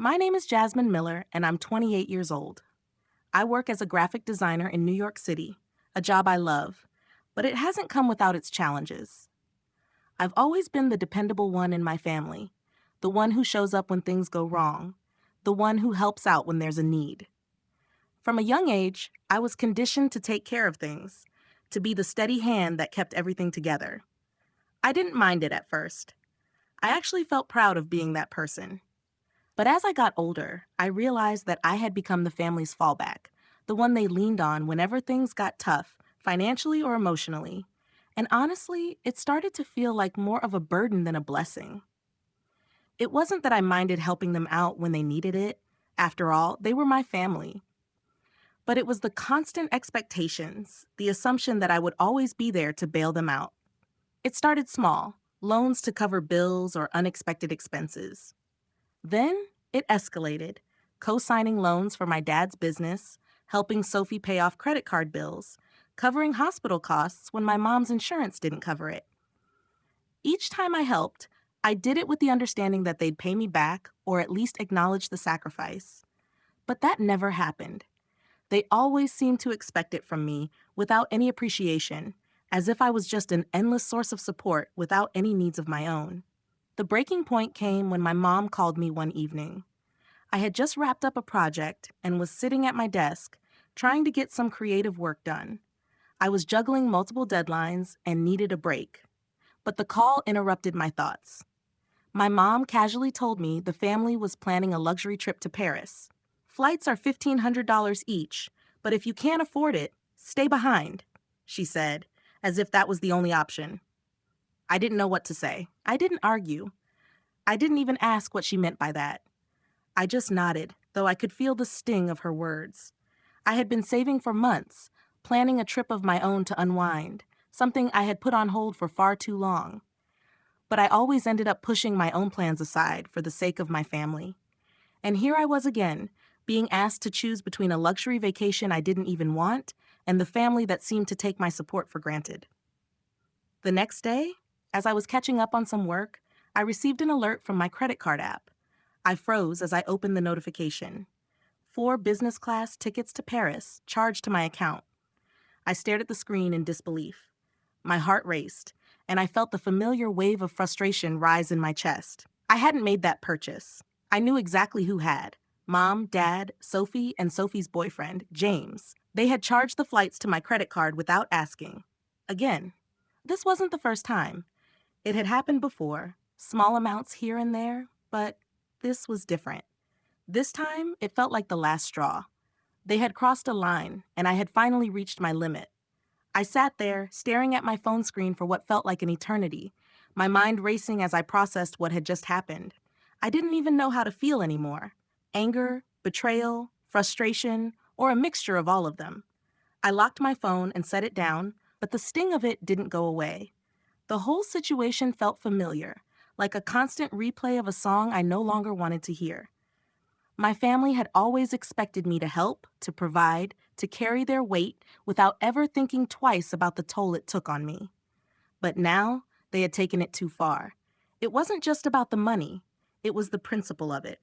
My name is Jasmine Miller, and I'm 28 years old. I work as a graphic designer in New York City, a job I love, but it hasn't come without its challenges. I've always been the dependable one in my family, the one who shows up when things go wrong, the one who helps out when there's a need. From a young age, I was conditioned to take care of things, to be the steady hand that kept everything together. I didn't mind it at first. I actually felt proud of being that person. But as I got older, I realized that I had become the family's fallback, the one they leaned on whenever things got tough, financially or emotionally. And honestly, it started to feel like more of a burden than a blessing. It wasn't that I minded helping them out when they needed it. After all, they were my family. But it was the constant expectations, the assumption that I would always be there to bail them out. It started small, loans to cover bills or unexpected expenses. Then it escalated, co-signing loans for my dad's business, helping Sophie pay off credit card bills, covering hospital costs when my mom's insurance didn't cover it. Each time I helped, I did it with the understanding that they'd pay me back or at least acknowledge the sacrifice. But that never happened. They always seemed to expect it from me without any appreciation, as if I was just an endless source of support without any needs of my own. The breaking point came when my mom called me one evening. I had just wrapped up a project and was sitting at my desk, trying to get some creative work done. I was juggling multiple deadlines and needed a break. But the call interrupted my thoughts. My mom casually told me the family was planning a luxury trip to Paris. Flights are $1,500 each, but if you can't afford it, stay behind, she said, as if that was the only option. I didn't know what to say. I didn't argue. I didn't even ask what she meant by that. I just nodded, though I could feel the sting of her words. I had been saving for months, planning a trip of my own to unwind, something I had put on hold for far too long. But I always ended up pushing my own plans aside for the sake of my family. And here I was again, being asked to choose between a luxury vacation I didn't even want and the family that seemed to take my support for granted. The next day, as I was catching up on some work, I received an alert from my credit card app. I froze as I opened the notification. 4 business class tickets to Paris charged to my account. I stared at the screen in disbelief. My heart raced, and I felt the familiar wave of frustration rise in my chest. I hadn't made that purchase. I knew exactly who had. Mom, Dad, Sophie, and Sophie's boyfriend, James. They had charged the flights to my credit card without asking. Again. This wasn't the first time. It had happened before, small amounts here and there, but this was different. This time, it felt like the last straw. They had crossed a line, and I had finally reached my limit. I sat there, staring at my phone screen for what felt like an eternity, my mind racing as I processed what had just happened. I didn't even know how to feel anymore. Anger, betrayal, frustration, or a mixture of all of them. I locked my phone and set it down, but the sting of it didn't go away. The whole situation felt familiar, like a constant replay of a song I no longer wanted to hear. My family had always expected me to help, to provide, to carry their weight without ever thinking twice about the toll it took on me. But now, they had taken it too far. It wasn't just about the money, it was the principle of it.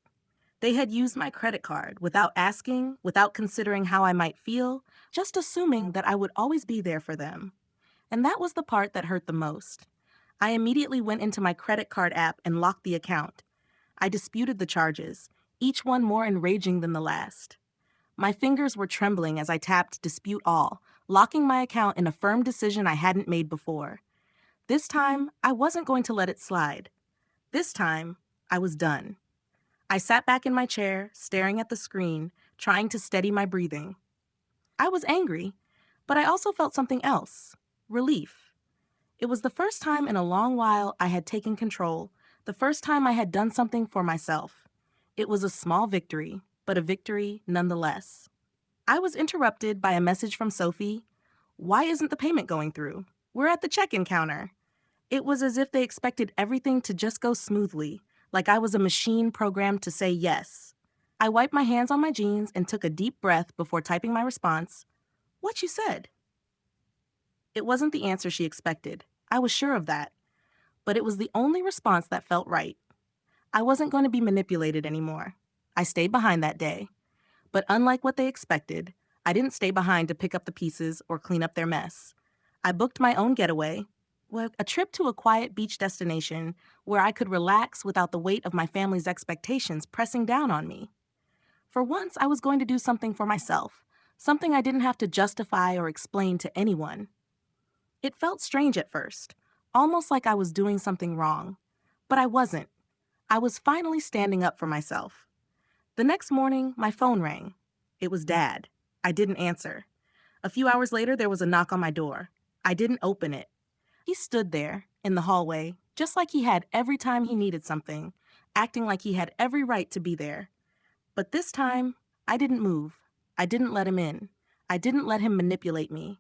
They had used my credit card without asking, without considering how I might feel, just assuming that I would always be there for them. And that was the part that hurt the most. I immediately went into my credit card app and locked the account. I disputed the charges, each one more enraging than the last. My fingers were trembling as I tapped Dispute All, locking my account in a firm decision I hadn't made before. This time, I wasn't going to let it slide. This time, I was done. I sat back in my chair, staring at the screen, trying to steady my breathing. I was angry, but I also felt something else. Relief. It was the first time in a long while I had taken control, the first time I had done something for myself. It was a small victory, but a victory nonetheless. I was interrupted by a message from Sophie. Why isn't the payment going through? We're at the check-in counter. It was as if they expected everything to just go smoothly, like I was a machine programmed to say yes. I wiped my hands on my jeans and took a deep breath before typing my response. What you said? It wasn't the answer she expected. I was sure of that. But it was the only response that felt right. I wasn't going to be manipulated anymore. I stayed behind that day. But unlike what they expected, I didn't stay behind to pick up the pieces or clean up their mess. I booked my own getaway, a trip to a quiet beach destination where I could relax without the weight of my family's expectations pressing down on me. For once, I was going to do something for myself, something I didn't have to justify or explain to anyone. It felt strange at first, almost like I was doing something wrong. But I wasn't. I was finally standing up for myself. The next morning, my phone rang. It was Dad. I didn't answer. A few hours later, there was a knock on my door. I didn't open it. He stood there, in the hallway, just like he had every time he needed something, acting like he had every right to be there. But this time, I didn't move. I didn't let him in. I didn't let him manipulate me.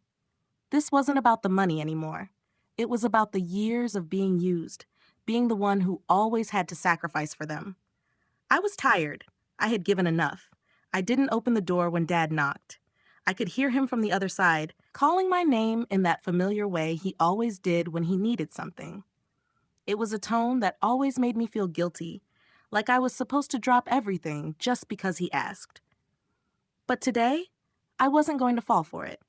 This wasn't about the money anymore. It was about the years of being used, being the one who always had to sacrifice for them. I was tired. I had given enough. I didn't open the door when Dad knocked. I could hear him from the other side, calling my name in that familiar way he always did when he needed something. It was a tone that always made me feel guilty, like I was supposed to drop everything just because he asked. But today, I wasn't going to fall for it.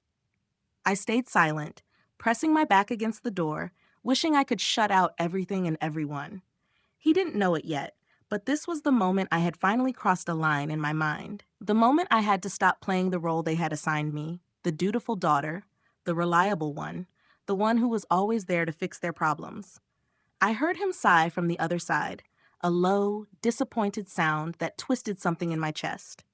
I stayed silent, pressing my back against the door, wishing I could shut out everything and everyone. He didn't know it yet, but this was the moment I had finally crossed a line in my mind. The moment I had to stop playing the role they had assigned me, the dutiful daughter, the reliable one, the one who was always there to fix their problems. I heard him sigh from the other side, a low, disappointed sound that twisted something in my chest.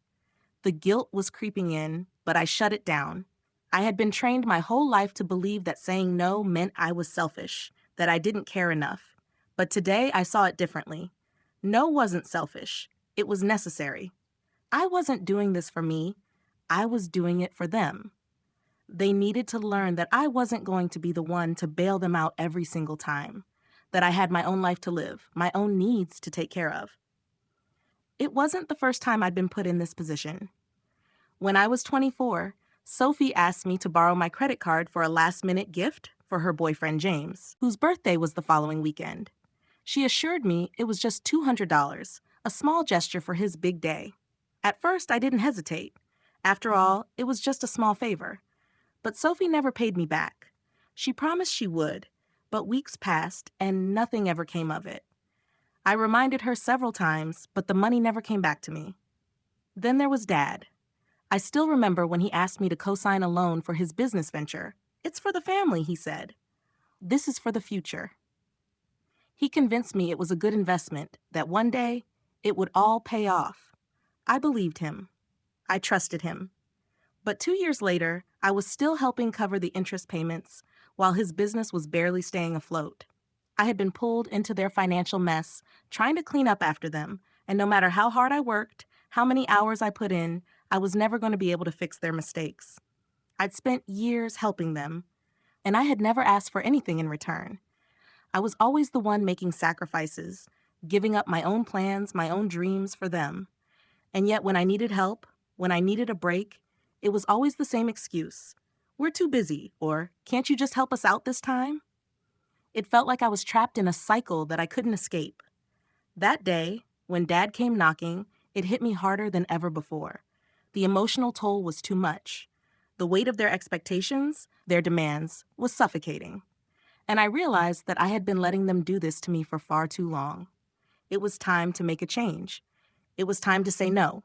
The guilt was creeping in, but I shut it down. I had been trained my whole life to believe that saying no meant I was selfish, that I didn't care enough. But today I saw it differently. No wasn't selfish. It was necessary. I wasn't doing this for me. I was doing it for them. They needed to learn that I wasn't going to be the one to bail them out every single time, that I had my own life to live, my own needs to take care of. It wasn't the first time I'd been put in this position. When I was 24, Sophie asked me to borrow my credit card for a last-minute gift for her boyfriend James, whose birthday was the following weekend. She assured me it was just $200, a small gesture for his big day. At first, I didn't hesitate. After all, it was just a small favor. But Sophie never paid me back. She promised she would, but weeks passed and nothing ever came of it. I reminded her several times, but the money never came back to me. Then there was Dad. I still remember when he asked me to co-sign a loan for his business venture. It's for the family, he said. This is for the future. He convinced me it was a good investment, that one day it would all pay off. I believed him. I trusted him. But 2 years later, I was still helping cover the interest payments while his business was barely staying afloat. I had been pulled into their financial mess, trying to clean up after them, and no matter how hard I worked, how many hours I put in, I was never going to be able to fix their mistakes. I'd spent years helping them, and I had never asked for anything in return. I was always the one making sacrifices, giving up my own plans, my own dreams for them. And yet when I needed help, when I needed a break, it was always the same excuse. We're too busy, or can't you just help us out this time? It felt like I was trapped in a cycle that I couldn't escape. That day, when Dad came knocking, it hit me harder than ever before. The emotional toll was too much. The weight of their expectations, their demands, was suffocating. And I realized that I had been letting them do this to me for far too long. It was time to make a change. It was time to say no.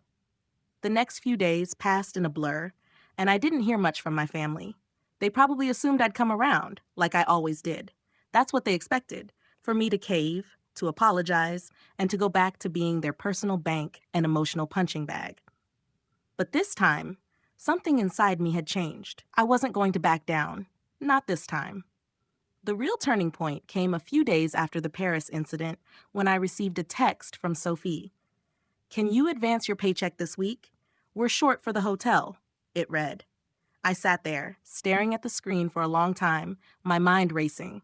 The next few days passed in a blur, and I didn't hear much from my family. They probably assumed I'd come around, like I always did. That's what they expected, for me to cave, to apologize, and to go back to being their personal bank and emotional punching bag. But this time, something inside me had changed. I wasn't going to back down. Not this time. The real turning point came a few days after the Paris incident when I received a text from Sophie. "Can you advance your paycheck this week? We're short for the hotel," it read. I sat there, staring at the screen for a long time, my mind racing.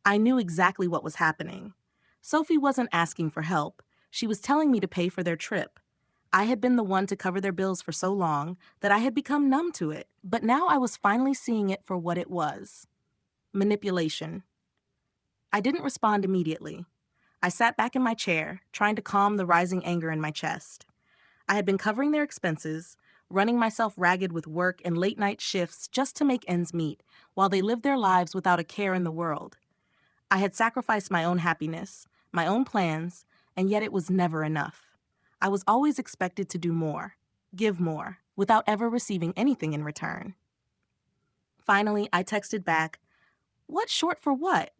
I knew exactly what was happening. Sophie wasn't asking for help. She was telling me to pay for their trip. I had been the one to cover their bills for so long that I had become numb to it, but now I was finally seeing it for what it was. Manipulation. I didn't respond immediately. I sat back in my chair, trying to calm the rising anger in my chest. I had been covering their expenses, running myself ragged with work and late night shifts just to make ends meet, while they lived their lives without a care in the world. I had sacrificed my own happiness, my own plans, and yet it was never enough. I was always expected to do more, give more, without ever receiving anything in return. Finally, I texted back, "What's short for what?"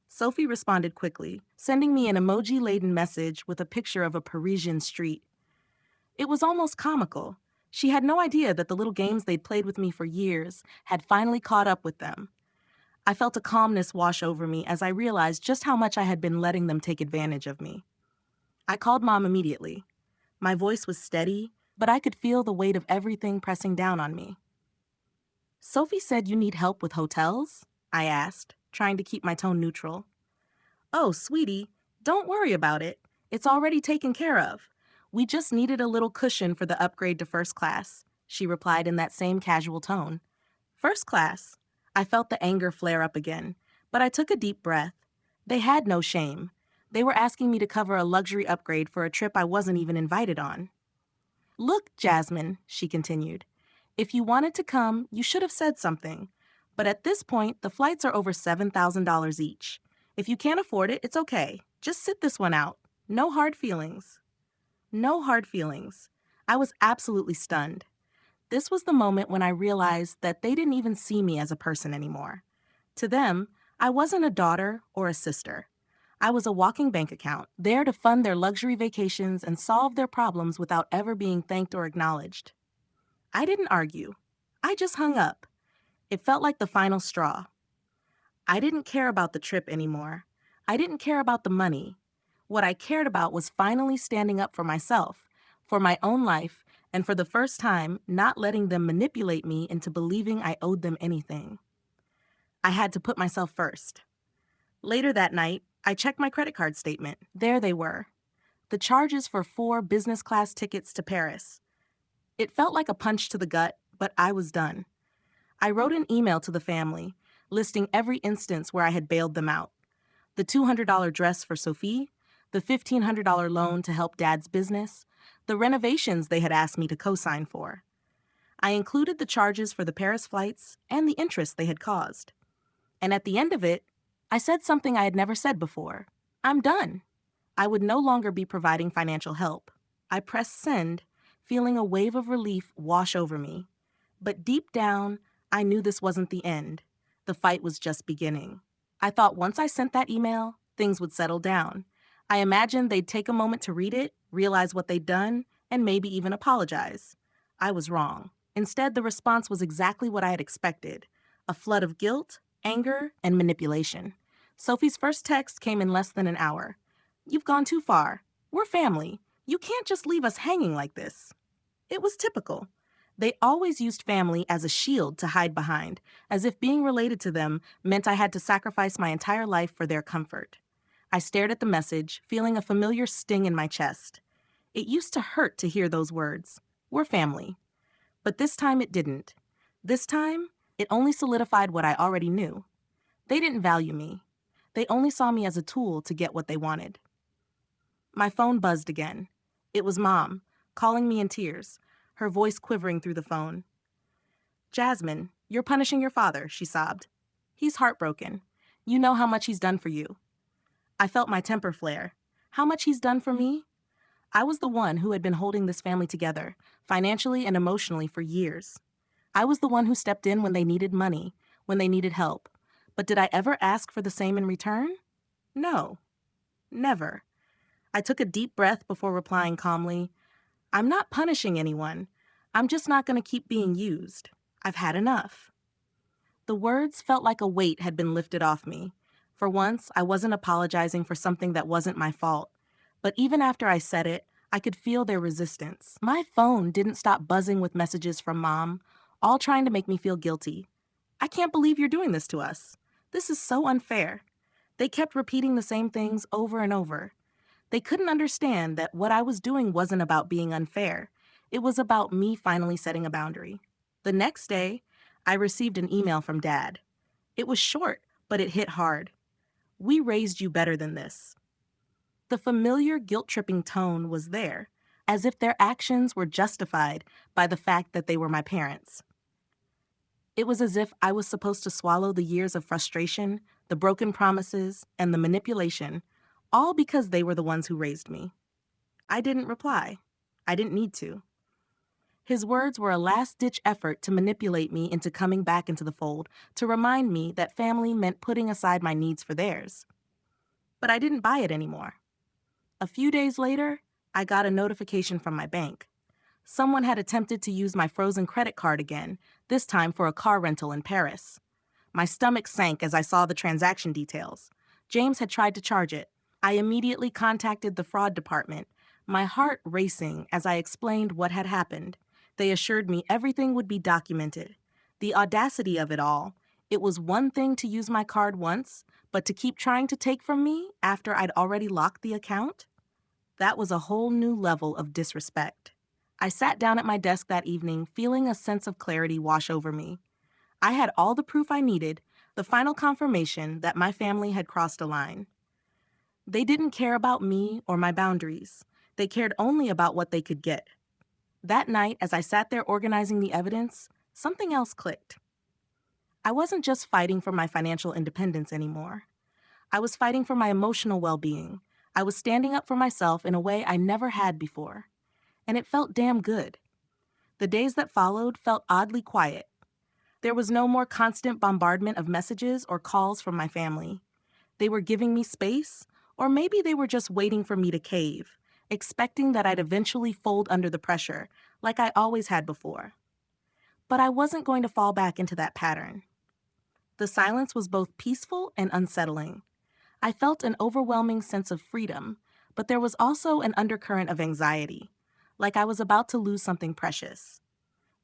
Sophie responded quickly, sending me an emoji-laden message with a picture of a Parisian street. It was almost comical. She had no idea that the little games they'd played with me for years had finally caught up with them. I felt a calmness wash over me as I realized just how much I had been letting them take advantage of me. I called Mom immediately. My voice was steady, but I could feel the weight of everything pressing down on me. "Sophie said you need help with hotels?" I asked, trying to keep my tone neutral. "Oh, sweetie, don't worry about it. It's already taken care of. We just needed a little cushion for the upgrade to first class," she replied in that same casual tone. First class? I felt the anger flare up again, but I took a deep breath. They had no shame. They were asking me to cover a luxury upgrade for a trip I wasn't even invited on. "Look, Jasmine," she continued, "if you wanted to come, you should have said something. But at this point, the flights are over $7,000 each. If you can't afford it, it's okay. Just sit this one out. No hard feelings." No hard feelings. I was absolutely stunned. This was the moment when I realized that they didn't even see me as a person anymore. To them, I wasn't a daughter or a sister. I was a walking bank account, there to fund their luxury vacations and solve their problems without ever being thanked or acknowledged. I didn't argue. I just hung up. It felt like the final straw. I didn't care about the trip anymore. I didn't care about the money. What I cared about was finally standing up for myself, for my own life, and for the first time, not letting them manipulate me into believing I owed them anything. I had to put myself first. Later that night, I checked my credit card statement. There they were. The charges for 4 business class tickets to Paris. It felt like a punch to the gut, but I was done. I wrote an email to the family, listing every instance where I had bailed them out. The $200 dress for Sophie, the $1,500 loan to help Dad's business, the renovations they had asked me to co-sign for. I included the charges for the Paris flights and the interest they had caused. And at the end of it, I said something I had never said before. I'm done. I would no longer be providing financial help. I pressed send, feeling a wave of relief wash over me. But deep down, I knew this wasn't the end. The fight was just beginning. I thought once I sent that email, things would settle down. I imagined they'd take a moment to read it, realize what they'd done, and maybe even apologize. I was wrong. Instead, the response was exactly what I had expected: a flood of guilt, anger, and manipulation. Sophie's first text came in less than an hour. "You've gone too far. We're family. You can't just leave us hanging like this." It was typical. They always used family as a shield to hide behind, as if being related to them meant I had to sacrifice my entire life for their comfort. I stared at the message, feeling a familiar sting in my chest. It used to hurt to hear those words. We're family. But this time it didn't. This time, it only solidified what I already knew. They didn't value me. They only saw me as a tool to get what they wanted. My phone buzzed again. It was Mom, calling me in tears, her voice quivering through the phone. "Jasmine, you're punishing your father," she sobbed. "He's heartbroken. You know how much he's done for you." I felt my temper flare. How much he's done for me? I was the one who had been holding this family together, financially and emotionally, for years. I was the one who stepped in when they needed money, when they needed help. But did I ever ask for the same in return? No. Never. I took a deep breath before replying calmly, "I'm not punishing anyone. I'm just not going to keep being used. I've had enough." The words felt like a weight had been lifted off me. For once, I wasn't apologizing for something that wasn't my fault. But even after I said it, I could feel their resistance. My phone didn't stop buzzing with messages from Mom, all trying to make me feel guilty. "I can't believe you're doing this to us. This is so unfair." They kept repeating the same things over and over. They couldn't understand that what I was doing wasn't about being unfair. It was about me finally setting a boundary. The next day, I received an email from Dad. It was short, but it hit hard. "We raised you better than this." The familiar guilt-tripping tone was there. as if their actions were justified by the fact that they were my parents. It was as if I was supposed to swallow the years of frustration, the broken promises, and the manipulation, all because they were the ones who raised me. I didn't reply. I didn't need to. His words were a last-ditch effort to manipulate me into coming back into the fold, to remind me that family meant putting aside my needs for theirs. But I didn't buy it anymore. A few days later, I got a notification from my bank. Someone had attempted to use my frozen credit card again, this time for a car rental in Paris. My stomach sank as I saw the transaction details. James had tried to charge it. I immediately contacted the fraud department, my heart racing as I explained what had happened. They assured me everything would be documented. The audacity of it all. It was one thing to use my card once, but to keep trying to take from me after I'd already locked the account? That was a whole new level of disrespect. I sat down at my desk that evening, feeling a sense of clarity wash over me. I had all the proof I needed, the final confirmation that my family had crossed a line. They didn't care about me or my boundaries. They cared only about what they could get. That night, as I sat there organizing the evidence, something else clicked. I wasn't just fighting for my financial independence anymore. I was fighting for my emotional well-being. I was standing up for myself in a way I never had before. And it felt damn good. The days that followed felt oddly quiet. There was no more constant bombardment of messages or calls from my family. They were giving me space, or maybe they were just waiting for me to cave, expecting that I'd eventually fold under the pressure, like I always had before. But I wasn't going to fall back into that pattern. The silence was both peaceful and unsettling. I felt an overwhelming sense of freedom, but there was also an undercurrent of anxiety, like I was about to lose something precious.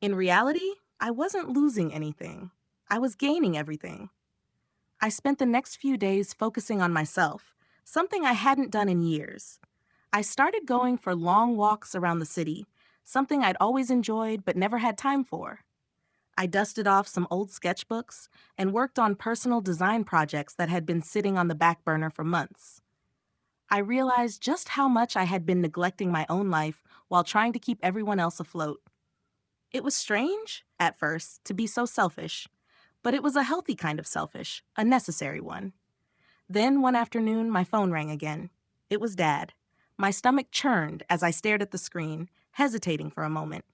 In reality, I wasn't losing anything. I was gaining everything. I spent the next few days focusing on myself, something I hadn't done in years. I started going for long walks around the city, something I'd always enjoyed but never had time for. I dusted off some old sketchbooks and worked on personal design projects that had been sitting on the back burner for months. I realized just how much I had been neglecting my own life while trying to keep everyone else afloat. It was strange, at first, to be so selfish, but it was a healthy kind of selfish, a necessary one. Then, one afternoon, my phone rang again. It was Dad. My stomach churned as I stared at the screen, hesitating for a moment.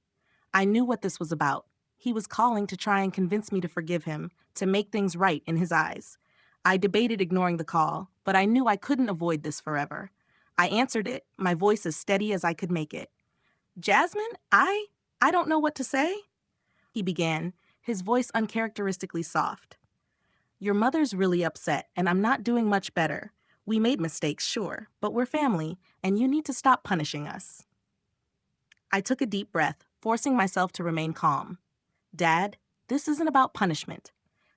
I knew what this was about. He was calling to try and convince me to forgive him, to make things right in his eyes. I debated ignoring the call, but I knew I couldn't avoid this forever. I answered it, my voice as steady as I could make it. "Jasmine, I don't know what to say," he began, his voice uncharacteristically soft. "Your mother's really upset, and I'm not doing much better. We made mistakes, sure, but we're family, and you need to stop punishing us." I took a deep breath, forcing myself to remain calm. "Dad, this isn't about punishment.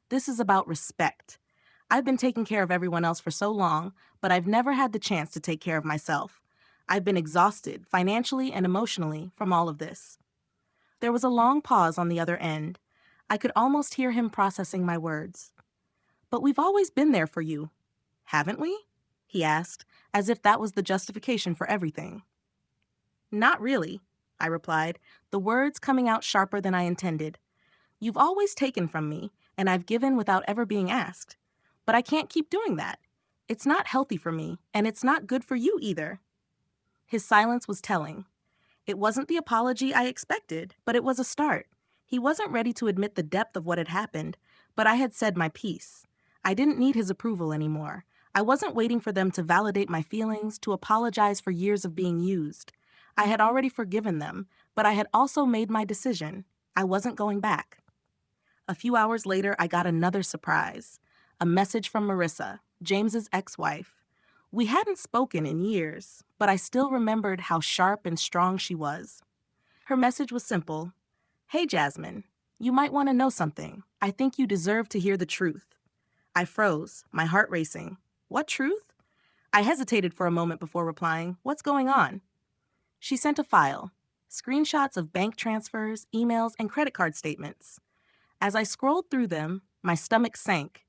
This is about respect. I've been taking care of everyone else for so long, but I've never had the chance to take care of myself. I've been exhausted, financially and emotionally, from all of this." There was a long pause on the other end. I could almost hear him processing my words. "But we've always been there for you, haven't we?" he asked, as if that was the justification for everything. "Not really," I replied, the words coming out sharper than I intended. "You've always taken from me, and I've given without ever being asked. But I can't keep doing that. It's not healthy for me, and it's not good for you either." His silence was telling. It wasn't the apology I expected, but it was a start. He wasn't ready to admit the depth of what had happened, but I had said my piece. I didn't need his approval anymore. I wasn't waiting for them to validate my feelings, to apologize for years of being used. I had already forgiven them, but I had also made my decision. I wasn't going back. A few hours later, I got another surprise. A message from Marissa, James's ex-wife. We hadn't spoken in years, but I still remembered how sharp and strong she was. Her message was simple. "Hey, Jasmine, you might want to know something. I think you deserve to hear the truth." I froze, my heart racing. What truth? I hesitated for a moment before replying, "What's going on?" She sent a file, screenshots of bank transfers, emails, and credit card statements. As I scrolled through them, my stomach sank.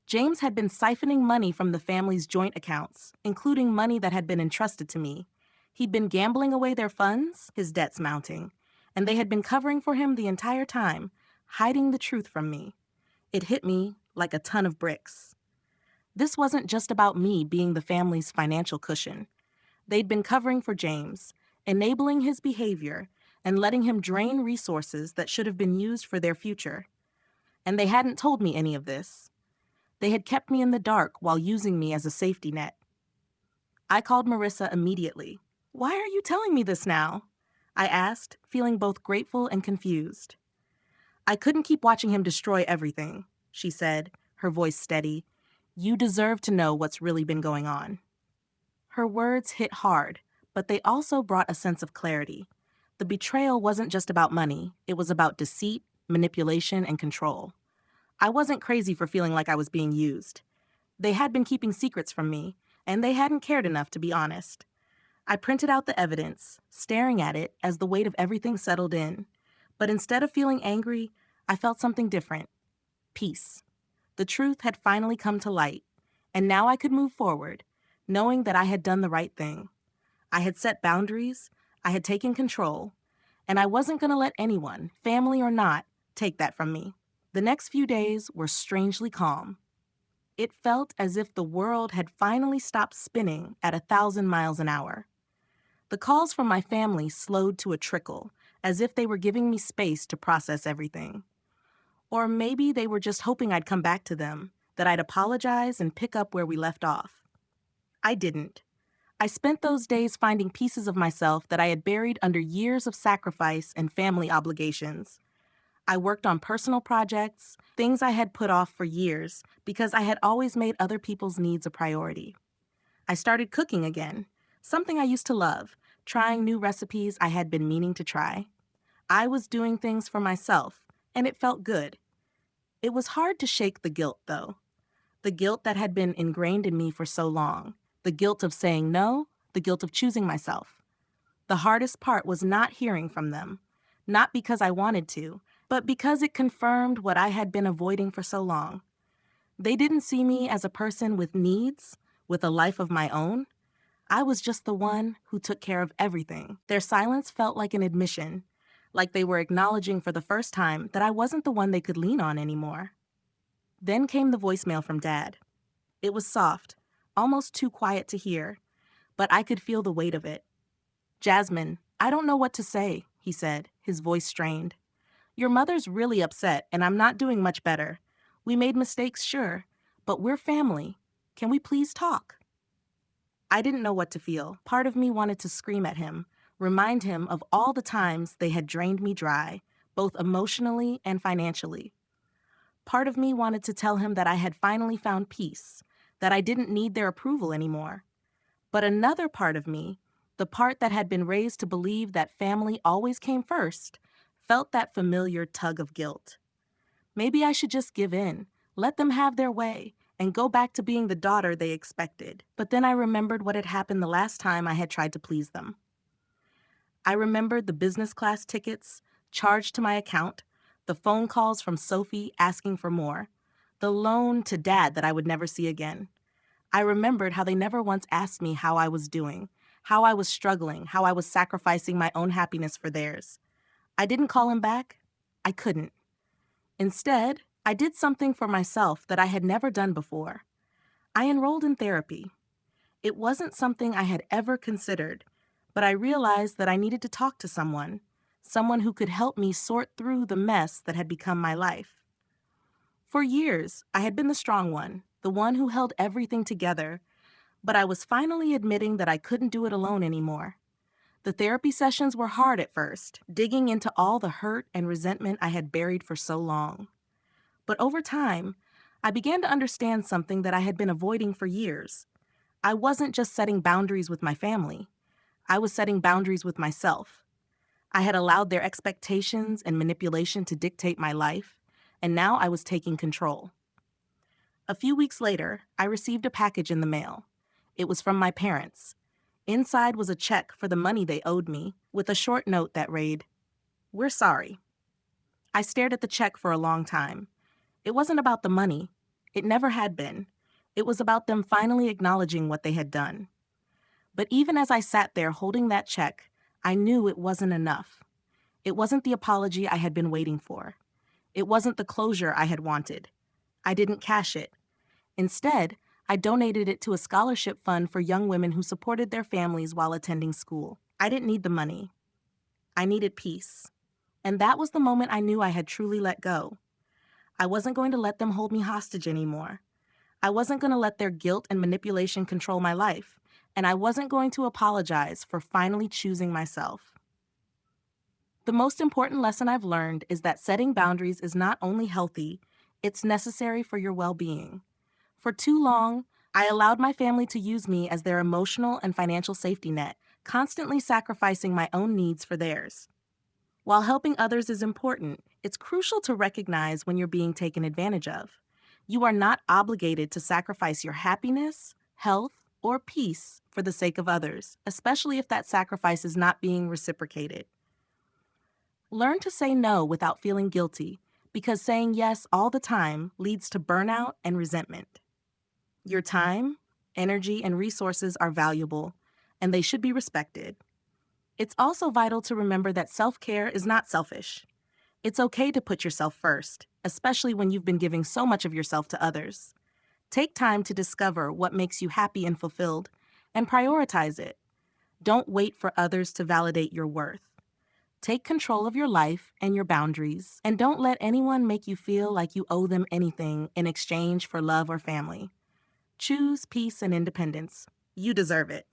James had been siphoning money from the family's joint accounts, including money that had been entrusted to me. He'd been gambling away their funds, his debts mounting, and they had been covering for him the entire time, hiding the truth from me. It hit me like a ton of bricks. This wasn't just about me being the family's financial cushion. They'd been covering for James, enabling his behavior, and letting him drain resources that should have been used for their future. And they hadn't told me any of this. They had kept me in the dark while using me as a safety net. I called Marissa immediately. "Why are you telling me this now?" I asked, feeling both grateful and confused. "I couldn't keep watching him destroy everything," she said, her voice steady. "You deserve to know what's really been going on." Her words hit hard, but they also brought a sense of clarity. The betrayal wasn't just about money, it was about deceit, manipulation, and control. I wasn't crazy for feeling like I was being used. They had been keeping secrets from me, and they hadn't cared enough to be honest. I printed out the evidence, staring at it as the weight of everything settled in. But instead of feeling angry, I felt something different. Peace. The truth had finally come to light, and now I could move forward, knowing that I had done the right thing. I had set boundaries, I had taken control, and I wasn't going to let anyone, family or not, take that from me. The next few days were strangely calm. It felt as if the world had finally stopped spinning at 1,000 miles an hour. The calls from my family slowed to a trickle, as if they were giving me space to process everything. Or maybe they were just hoping I'd come back to them, that I'd apologize and pick up where we left off. I didn't. I spent those days finding pieces of myself that I had buried under years of sacrifice and family obligations. I worked on personal projects, things I had put off for years because I had always made other people's needs a priority. I started cooking again, something I used to love, trying new recipes I had been meaning to try. I was doing things for myself, and it felt good. It was hard to shake the guilt, though. The guilt that had been ingrained in me for so long. The guilt of saying no, the guilt of choosing myself. The hardest part was not hearing from them, not because I wanted to, but because it confirmed what I had been avoiding for so long. They didn't see me as a person with needs, with a life of my own. I was just the one who took care of everything. Their silence felt like an admission, like they were acknowledging for the first time that I wasn't the one they could lean on anymore. Then came the voicemail from Dad. It was soft, almost too quiet to hear, but I could feel the weight of it. "Jasmine, I don't know what to say," he said, his voice strained. "Your mother's really upset, and I'm not doing much better. We made mistakes, sure, but we're family. Can we please talk?" I didn't know what to feel. Part of me wanted to scream at him, remind him of all the times they had drained me dry, both emotionally and financially. Part of me wanted to tell him that I had finally found peace, that I didn't need their approval anymore. But another part of me, the part that had been raised to believe that family always came first, felt that familiar tug of guilt. Maybe I should just give in, let them have their way, and go back to being the daughter they expected. But then I remembered what had happened the last time I had tried to please them. I remembered the business class tickets charged to my account, the phone calls from Sophie asking for more, the loan to Dad that I would never see again. I remembered how they never once asked me how I was doing, how I was struggling, how I was sacrificing my own happiness for theirs. I didn't call him back. I couldn't. Instead, I did something for myself that I had never done before. I enrolled in therapy. It wasn't something I had ever considered, but I realized that I needed to talk to someone who could help me sort through the mess that had become my life. For years, I had been the strong one, the one who held everything together, but I was finally admitting that I couldn't do it alone anymore. The therapy sessions were hard at first, digging into all the hurt and resentment I had buried for so long. But over time, I began to understand something that I had been avoiding for years. I wasn't just setting boundaries with my family. I was setting boundaries with myself. I had allowed their expectations and manipulation to dictate my life, and now I was taking control. A few weeks later, I received a package in the mail. It was from my parents. Inside was a check for the money they owed me, with a short note that read, "We're sorry." I stared at the check for a long time. It wasn't about the money. It never had been. It was about them finally acknowledging what they had done. But even as I sat there holding that check, I knew it wasn't enough. It wasn't the apology I had been waiting for. It wasn't the closure I had wanted. I didn't cash it. Instead, I donated it to a scholarship fund for young women who supported their families while attending school. I didn't need the money. I needed peace. And that was the moment I knew I had truly let go. I wasn't going to let them hold me hostage anymore. I wasn't going to let their guilt and manipulation control my life. And I wasn't going to apologize for finally choosing myself. The most important lesson I've learned is that setting boundaries is not only healthy, it's necessary for your well-being. For too long, I allowed my family to use me as their emotional and financial safety net, constantly sacrificing my own needs for theirs. While helping others is important, it's crucial to recognize when you're being taken advantage of. You are not obligated to sacrifice your happiness, health, or peace for the sake of others, especially if that sacrifice is not being reciprocated. Learn to say no without feeling guilty, because saying yes all the time leads to burnout and resentment. Your time, energy, and resources are valuable, and they should be respected. It's also vital to remember that self-care is not selfish. It's okay to put yourself first, especially when you've been giving so much of yourself to others. Take time to discover what makes you happy and fulfilled, and prioritize it. Don't wait for others to validate your worth. Take control of your life and your boundaries, and don't let anyone make you feel like you owe them anything in exchange for love or family. Choose peace and independence. You deserve it.